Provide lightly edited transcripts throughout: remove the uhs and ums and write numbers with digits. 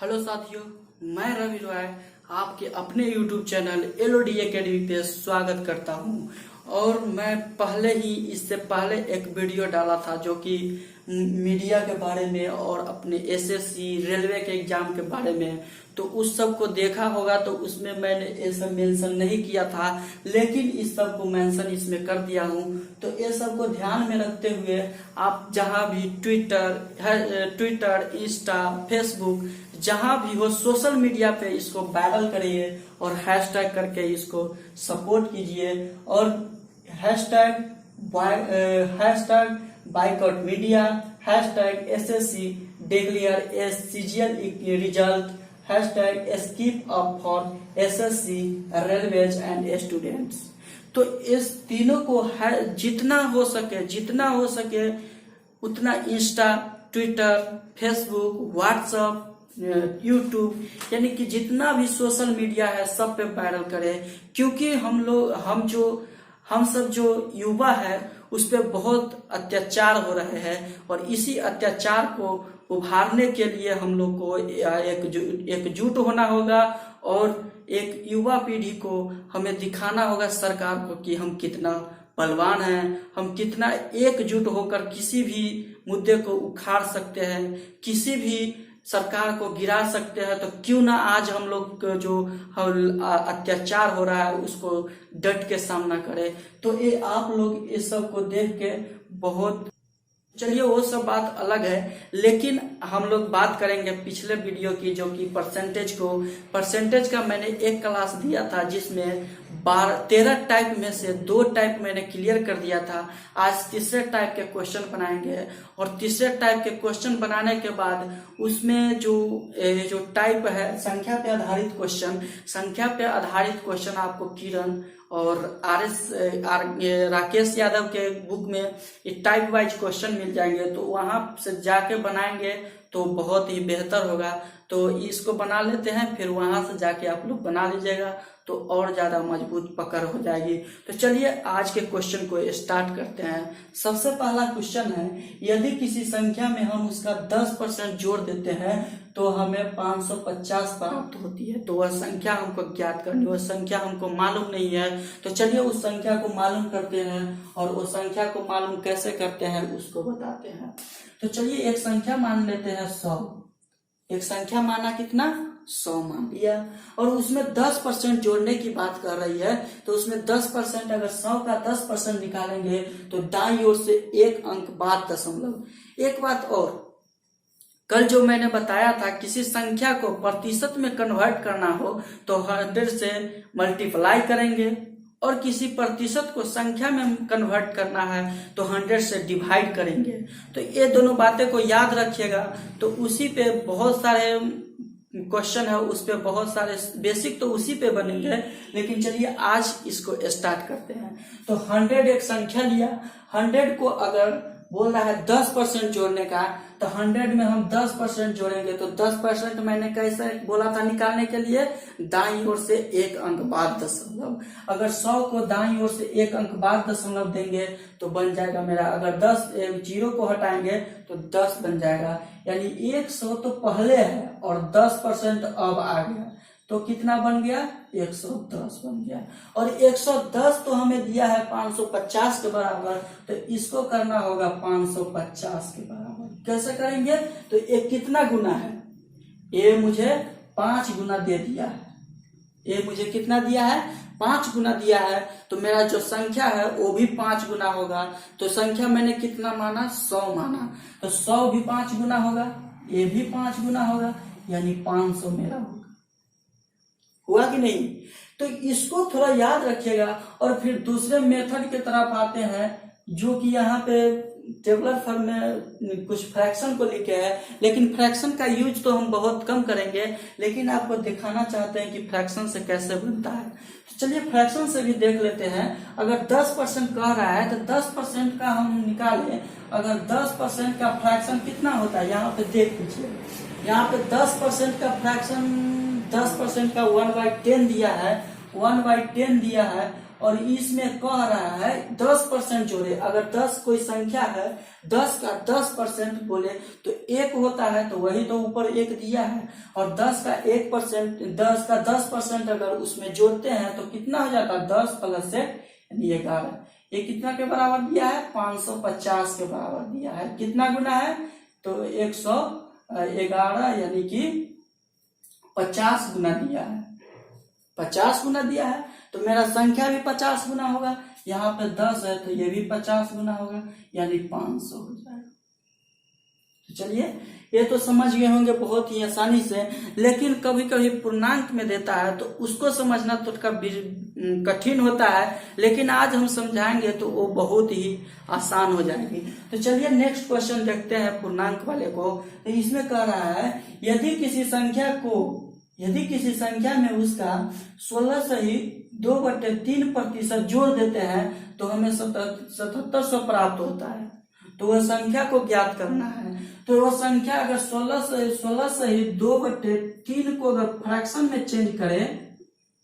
Hello साथियों, मैं रवि रॉय आपके अपने YouTube चैनल LOD एकेडमी पे स्वागत करता हूं। और मैं पहले ही इससे पहले एक वीडियो डाला था जो कि मीडिया के बारे में और अपने SSC रेलवे के एग्जाम के बारे में, तो उस सब को देखा होगा। तो उसमें मैंने ये सब मेंशन नहीं किया था, लेकिन इस सब को मेंशन इसमें कर दिया हूं। तो ये सब को ध्यान में रखते हुए आप जहां भी ट्विटर, इंस्टा, फेसबुक जहां भी हो सोशल मीडिया पे इसको वायरल करिए और हैशटैग करके इसको सपोर्ट कीजिए। और hashtag boycott media, hashtag SSC declare CGL result, hashtag skip up for SSC railways and students. तो इस तीनों को जितना हो सके उतना Insta, Twitter, Facebook, WhatsApp, YouTube यानी कि जितना भी सोशल मीडिया है सब पे वायरल करें। क्योंकि हम सब जो युवा है उस पे बहुत अत्याचार हो रहे हैं और इसी अत्याचार को उभारने के लिए हम लोग को एकजुट होना होगा और एक युवा पीढ़ी को हमें दिखाना होगा सरकार को कि हम कितना बलवान हैं, हम कितना एकजुट होकर किसी भी मुद्दे को उखाड़ सकते हैं, किसी भी सरकार को गिरा सकते हैं। तो क्यों ना आज हम लोग जो अत्याचार हो रहा है उसको डट के सामना करें। तो ये आप लोग इस सब को देख के बहुत, चलिए वो सब बात अलग है, लेकिन हम लोग बात करेंगे पिछले वीडियो की जो कि परसेंटेज का मैंने एक क्लास दिया था जिसमें 13 टाइप में से 2 टाइप मैंने क्लियर कर दिया था। आज तीसरे टाइप के क्वेश्चन बनाएंगे और तीसरे टाइप के क्वेश्चन बनाने के बाद उसमें जो टाइप है संख्या पे आधारित क्वेश्चन आपको किरण और राकेश यादव के बुक में ये टाइप वाइज क्वेश्चन मिल जाएंगे। तो वहां से जाके बनाएंगे तो बहुत ही बेहतर होगा। तो इसको बना लेते हैं, फिर वहां से जाके आप लोग बना लीजिएगा तो और ज्यादा मजबूत पकड़ हो जाएगी। तो चलिए आज के क्वेश्चन को स्टार्ट करते हैं। सबसे पहला क्वेश्चन है, यदि किसी संख्या में हम उसका 10% जोड़ देते हैं तो हमें 550 प्राप्त होती है। तो वह संख्या हमको ज्ञात करनी, वह संख्या हमको मालूम नहीं है। तो चलिए उस संख्या को मालूम करते हैं और उस संख्या को मालूम कैसे करते हैं उसको बताते हैं। तो चलिए एक संख्या मान लेते हैं 100। एक संख्या माना कितना? 100 मान लिया और उसमें 10% जोड़ने की बात कर रही है। तो उसमें 10%, अगर 100 का 10% निकालेंगे तो दाईं ओर से एक अंक बाद दशमलव। एक बात और, कल जो मैंने बताया था किसी संख्या को प्रतिशत में कन्वर्ट करना हो तो 100 से मल्टीप्लाई करेंगे और किसी प्रतिशत को संख्या में कन्वर्ट करना है तो 100 से डिवाइड करेंगे। तो ये दोनों बातें को याद रखिएगा। तो उसी पे बहुत सारे क्वेश्चन है, उस पे बहुत सारे बेसिक तो उसी पे बनेंगे। लेकिन चलिए आज इसको स्टार्ट करते हैं। तो 100 एक संख्या लिया, 100 को अगर बोल रहा है 10% जोड़ने का तो 100 में हम 10% जोड़ेंगे। तो 10% मैंने कैसे बोला था निकालने के लिए? दाईं ओर से एक अंक बाद दशमलव। अगर 100 को दाईं ओर से एक अंक बाद दशमलव देंगे तो बन जाएगा मेरा, अगर 0 को हटाएंगे तो 10 बन जाएगा। यानी 100 तो पहले है और 10% अब आ गया तो कितना बन गया? 110 बन गया। और 110 तो हमें दिया है 550 के बराबर, तो इसको करना होगा 550 के बराबर। कैसे करेंगे? तो ये कितना गुना है? ये मुझे 5 गुना दे दिया है। ये मुझे कितना दिया है? 5 गुना दिया है। तो मेरा जो संख्या है वो भी 5 गुना होगा। तो संख्या मैंने कितना माना? 100 माना। तो 100 भी 5 गुना होगा, ये भी 5 गुना होगा, यानी 500 मेरा होगा। हुआ कि नहीं? तो इसको थोड़ा याद रखिएगा। और फिर दूसरे मेथड की तरफ आते हैं जो कि यहाँ पे टेबुलर फॉर्म में कुछ फ्रैक्शन को लिखे है, लेकिन फ्रैक्शन का यूज तो हम बहुत कम करेंगे, लेकिन आपको दिखाना चाहते हैं कि फ्रैक्शन से कैसे बनता है। तो चलिए फ्रैक्शन से भी देख लेते हैं। अगर 10% कह रहा है तो 10% का हम निकालें। अगर 10% का फ्रैक्शन कितना होता है यहाँ पे देख लीजिए। यहाँ पे 10% का फ्रैक्शन, 10% का 1/10 दिया है, 1/10 दिया है और इसमें कह रहा है 10% जोड़े। अगर 10 कोई संख्या है, 10 का 10% बोले तो 1 होता है, तो वही तो ऊपर 1 दिया है। और 10 का 1%, 10 का 10% अगर उसमें जोड़ते हैं तो कितना हो जाता है, 10 प्लस 1 यानी 11। ये कितना के बराबर दिया है, 550 के बराबर दिया है। कितना गुना है, तो 111 यानी कि 50 गुना दिया है, 50 गुना दिया है। तो मेरा संख्या भी 50 गुना होगा। यहाँ पे 10 है तो ये भी 50 गुना होगा, यानी 500 हो जाएगा। तो चलिए, ये तो समझ गए होंगे बहुत ही आसानी से। लेकिन कभी कभी पूर्णांक में देता है तो उसको समझना थोड़ा कठिन होता है, लेकिन आज हम समझाएंगे तो वो बहुत ही आसान हो जाएगी। तो चलिए नेक्स्ट क्वेश्चन देखते हैं पूर्णांक वाले को। तो इसमें कह रहा है यदि किसी संख्या में उसका 16 सहित 2/3% जोड़ देते हैं तो हमें 7700 प्राप्त होता है। तो वह संख्या को ज्ञात करना है। तो वह संख्या अगर 16 सहित 2/3 को अगर फ्रैक्शन में चेंज करें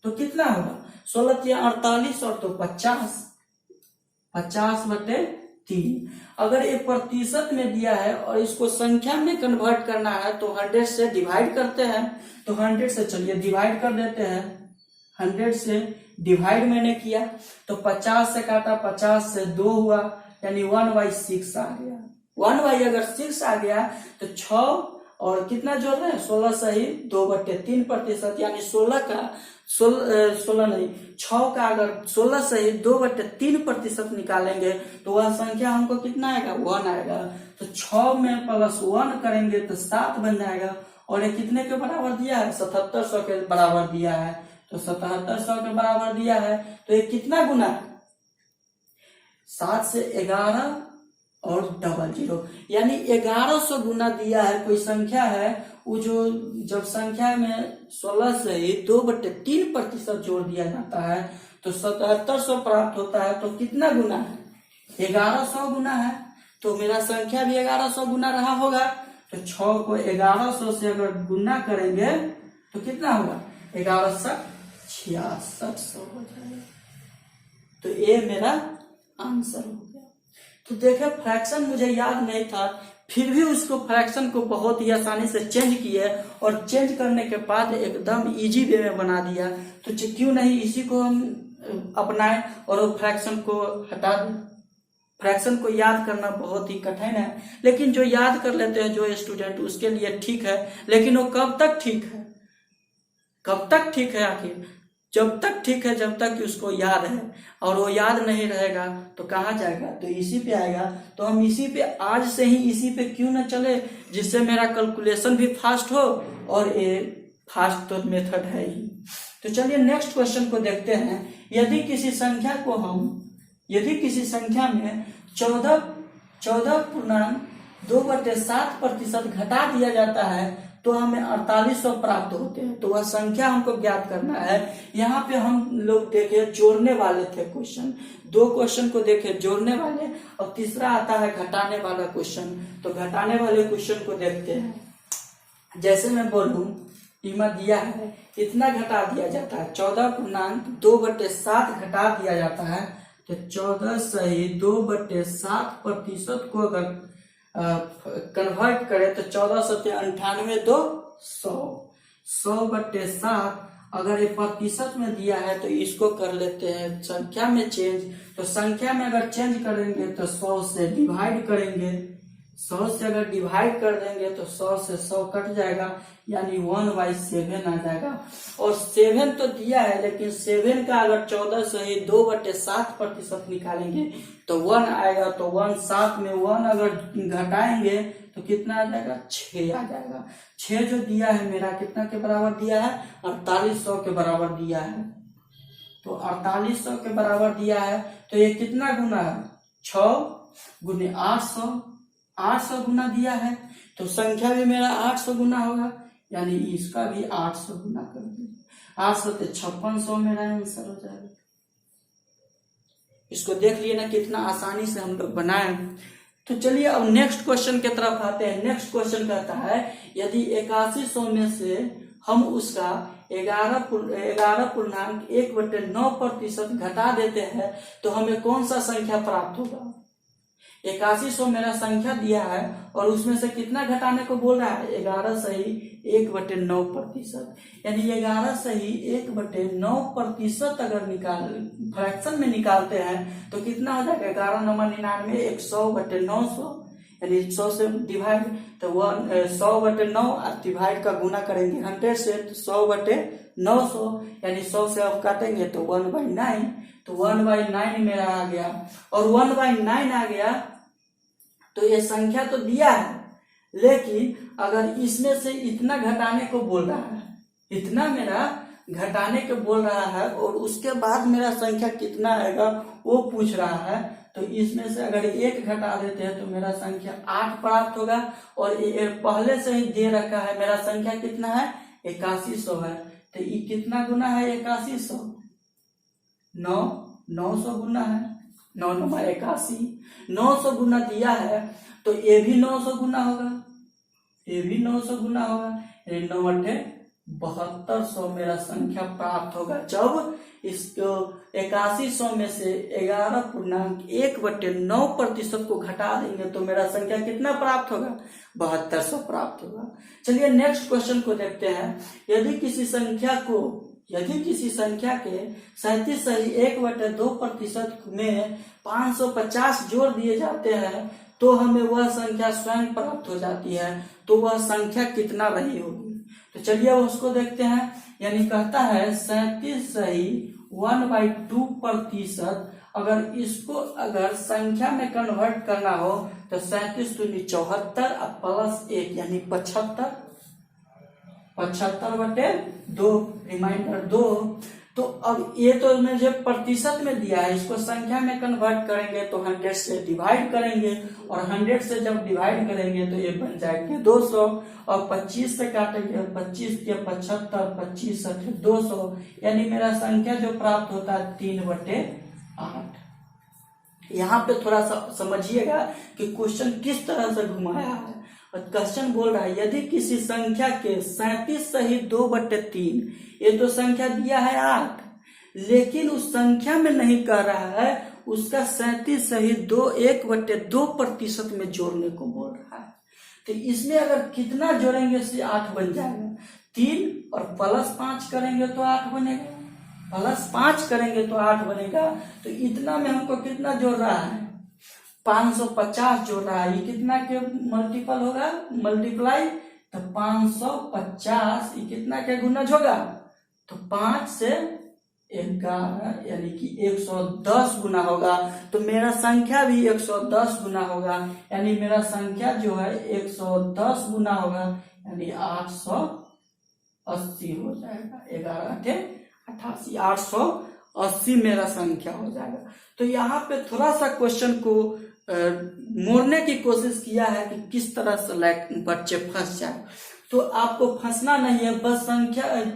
तो कितना होगा, 16 या 48 और तो 50/3। अगर ये प्रतिशत में दिया है और इसको संख्या में कन्वर्ट करना है तो 100 से डिवाइड करते हैं। तो 100 से चलिए डिवाइड कर देते हैं। 100 से डिवाइड मैंने किया तो 50 से काटा, 50 से 2 हुआ, यानी 1/6 आ गया। 1 अगर 6 आ गया तो 6 और कितना जोड़ रहे हैं, 16 सहित 2/3%, यानी 16 का 6 का अगर 16 सहित 2/3% निकालेंगे तो वह संख्या हमको कितना आएगा, 1 आएगा। तो 6 में +1 करेंगे तो 7 बन जाएगा। और ये कितने के बराबर दिया है, 7700 के बराबर दिया है। तो 7700 के बराबर दिया है तो ये कितना गुना है, 7 से 11 और 00, यानी 1100 गुना दिया है। कोई संख्या है वो जो जब संख्या में 16 से 2/3% जोड़ दिया जाता है तो 7700 प्राप्त होता है। तो कितना गुना है, 1100 गुना है। तो मेरा संख्या भी 1100 गुना रहा होगा। तो 6 को 1100 से अगर गुना करेंगे तो कितना होगा, 1166 हो जाएगा। तो ये मेरा आंसर हो गया। तो देखे, फ्रैक्शन मुझे याद नहीं था, फिर भी उसको फ्रैक्शन को बहुत ही आसानी से चेंज किए और चेंज करने के बाद एकदम इजी वे में बना दिया। तो क्यों नहीं इसी को हम अपनाएं और वो फ्रैक्शन को हटा दें। फ्रैक्शन को याद करना बहुत ही कठिन है, लेकिन जो याद कर लेते हैं जो स्टूडेंट, उसके लिए ठीक है। लेकिन वो कब तक ठीक है, कब तक ठीक है, आखिर जब तक ठीक है जब तक कि उसको याद है। और वो याद नहीं रहेगा तो कहाँ जाएगा, तो इसी पे आएगा। तो हम इसी पे आज से ही इसी पे क्यों न चले, जिससे मेरा कैलकुलेशन भी फास्ट हो और ये फास्ट तो मेथड है ही। तो चलिए नेक्स्ट क्वेश्चन को देखते हैं। यदि किसी संख्या में 14.2/7% घटा दिया जाता है तो हमें 4800 प्राप्त होते हैं। तो वह संख्या हमको ज्ञात करना है। यहाँ पे हम लोग देखे जोड़ने वाले थे क्वेश्चन, 2 क्वेश्चन को देखे जोड़ने वाले, और तीसरा आता है घटाने वाला क्वेश्चन। तो घटाने वाले क्वेश्चन को देखते हैं। जैसे मैं बोलूं, इमा दिया है इतना घटा दिया जाता है, 14.2/7 घटा दिया जाता है। तो 14 सही 2/7% को अगर कन्वर्ट करें तो 1498 2 100/7। अगर ये प्रतिशत में दिया है तो इसको कर लेते हैं संख्या में चेंज। तो संख्या में अगर चेंज करेंगे तो 100 से डिवाइड करेंगे, 100 से अगर डिवाइड कर देंगे तो 100 से 100 कट जाएगा, यानी 1/7 आ जाएगा। और 7 तो दिया है, लेकिन 7 का अगर 14 से 2/7% निकालेंगे तो 1 आएगा। तो 1 7 में 1 अगर घटाएंगे तो कितना आ जाएगा, 6 आ जाएगा। 6 जो दिया है मेरा कितना के बराबर दिया है, 4800 के बराबर दिया है। तो 4800 के बराबर दिया है तो ये कितना गुना है, 6 गुने 800 गुना दिया है। तो संख्या भी मेरा 800 गुना होगा, यानी इसका भी 800 गुना कर दीजिए। 800 से 5600 मेरा आंसर हो जाएगा। इसको देख लिए ना कितना आसानी से हम लोग बनाए। तो चलिए अब नेक्स्ट क्वेश्चन की तरफ आते हैं। नेक्स्ट क्वेश्चन कहता है यदि 8100 में से हम उसका 11.1/9% घटा देते हैं तो हमें कौन सा संख्या प्राप्त होगा। 8100 मेरा संख्या दिया है और उसमें से कितना घटाने को बोल रहा है, 11 सही 1/9%, यानी 11 सही 1/9% अगर फ्रैक्शन में निकालते हैं तो कितना हो जाएगा, 11 9 99, 100/900, यानी 100 से डिवाइड, तो 100/9 और डिवाइड का गुना करेंगे 100 से, तो 100/900, यानी 100 से अब काटेंगे तो 1/9, तो 1/9 मेरा आ गया। और 1/9 आ गया तो ये संख्या तो दिया है, लेकिन अगर इसमें से इतना घटाने को बोल रहा है, इतना मेरा घटाने को बोल रहा है और उसके बाद मेरा संख्या कितना आएगा वो पूछ रहा है, तो इसमें से अगर 1 घटा देते हैं तो मेरा संख्या 8 प्राप्त होगा। और ये पहले से ही दे रखा है, मेरा संख्या कितना है, 8100 है, तो ये कितना गुना है 8100, 900 गुना है, 9 9 81, 900 गुना दिया है तो ये भी 900 गुना होगा, ये भी 900 गुना होगा, यानी 9 8 7200 मेरा संख्या प्राप्त होगा। जब इसको 8100 में से 11.1/9% को घटा देंगे तो मेरा संख्या कितना प्राप्त होगा, 7200 प्राप्त होगा। चलिए नेक्स्ट क्वेश्चन को देखते हैं। यदि किसी संख्या के 37 सही 1/2% में 550 जोड़ दिए जाते हैं तो हमें वह संख्या स्वयं प्राप्त हो जाती है, तो वह संख्या कितना रही होगी। तो चलिए उसको देखते हैं। यानी कहता है 37 सही 1/2%, अगर इसको अगर संख्या में कन्वर्ट करना हो तो 37 दूनी 74 और प्लस 1 यानी 75, 75/2 रिमाइंडर 2। तो अब ये तो मुझे प्रतिशत में दिया है, इसको संख्या में कन्वर्ट करेंगे तो 100 से डिवाइड करेंगे, और 100 से जब डिवाइड करेंगे तो ये बन जाएंगे 200, और 25 से काटेंगे, 25 के 75, 25 से 200, यानी मेरा संख्या जो प्राप्त होता है 3/8। यहाँ पे थोड़ा सा समझिएगा कि क्वेश्चन किस तरह से घुमाया है। और क्वेश्चन बोल रहा है यदि किसी संख्या के 37 सही 2/3, ये तो संख्या दिया है 8, लेकिन उस संख्या में नहीं कह रहा है, उसका 37 सही 1/2% में जोड़ने को बोल रहा है। तो इसमें अगर कितना जोड़ेंगे से 8 बन जाएगा, 3 और प्लस 5 करेंगे तो 8 बनेगा, प्लस 5 करेंगे तो 8 बनेगा। तो इतना में हमको कितना जोड़ रहा है, 550 जोड़ रहा है। ये कितना के मल्टीपल होगा, मल्टीप्लाई, तो 550 ये कितना के गुणज होगा, तो 5 से 11 यानी कि 110 गुना होगा। तो मेरा संख्या भी 110 गुना होगा, यानी मेरा संख्या जो है 110 गुना होगा, यानी 880 हो जाएगा। 11 88 880 मेरा संख्या हो जाएगा। तो यहाँ पे थोड़ा सा क्वेश्चन को मोड़ने की कोशिश किया है कि किस तरह से बच्चे फंस जाए। तो आपको फंसना नहीं है,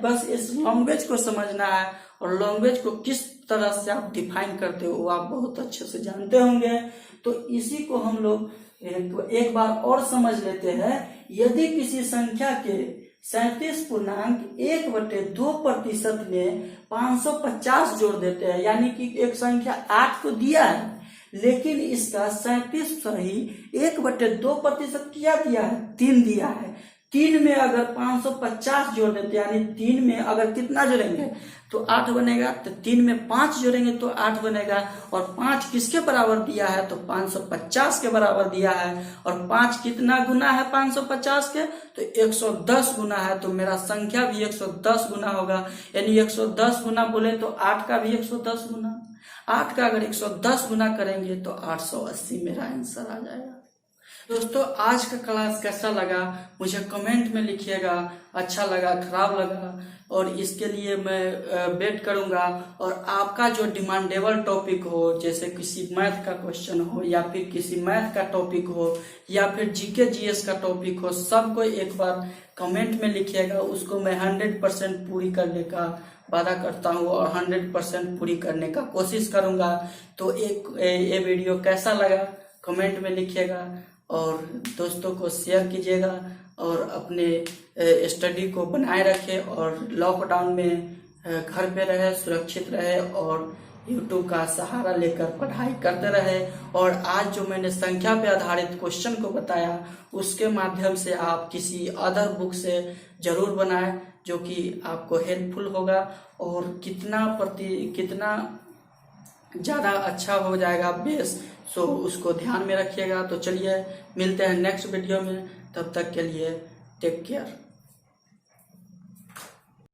बस इस लैंग्वेज को समझना है, और लैंग्वेज को किस तरह से आप डिफाइन करते हो वो आप बहुत अच्छे से जानते होंगे। तो इसी को हम लोग एक बार और समझ लेते हैं। यदि किसी संख्या के 37.1/2% में 550 जोड़ देते हैं, यानी कि एक संख्या 8 को दिया है, लेकिन इसका 37 सही 1/2% क्या दिया है, 3 दिया है। 3 में अगर 550 जोड़ देते हैं, यानी 3 में अगर कितना जोड़ेंगे तो 8 बनेगा, तो 3 में 5 जोड़ेंगे तो 8 बनेगा। और 5 किसके बराबर दिया है, तो 550 के बराबर दिया है। और 5 कितना गुना है 550 के, तो 110 गुना है। तो मेरा संख्या भी 110 गुना होगा, यानी 110 गुना बोले तो 8 का भी 110 गुना, 8 का अगर 110 गुना करेंगे तो 880 मेरा आंसर आ जाएगा। दोस्तों आज का क्लास कैसा लगा मुझे कमेंट में लिखिएगा, अच्छा लगा खराब लगा, और इसके लिए मैं वेट करूंगा। और आपका जो डिमांडेबल टॉपिक हो, जैसे किसी मैथ का क्वेश्चन हो, या फिर किसी मैथ का टॉपिक हो, या फिर जीके जीएस का टॉपिक हो, सबको एक बार कमेंट में लिखिएगा। उसको मैं 100% पूरी करने का वादा करता हूँ और 100% पूरी करने का कोशिश करूंगा। तो ये वीडियो कैसा लगा कमेंट में लिखिएगा और दोस्तों को शेयर कीजिएगा और अपने स्टडी को बनाए रखें और लॉकडाउन में घर पे रहे, सुरक्षित रहे और यूट्यूब का सहारा लेकर पढ़ाई करते रहे। और आज जो मैंने संख्या पे आधारित क्वेश्चन को बताया उसके माध्यम से आप किसी अदर बुक से जरूर बनाएं जो कि आपको हेल्पफुल होगा और कितना ज़्यादा अच्छा हो जाएगा बेस, सो उसको ध्यान में रखिएगा। तो चलिए मिलते हैं नेक्स्ट वीडियो में, तब तक के लिए टेक केयर।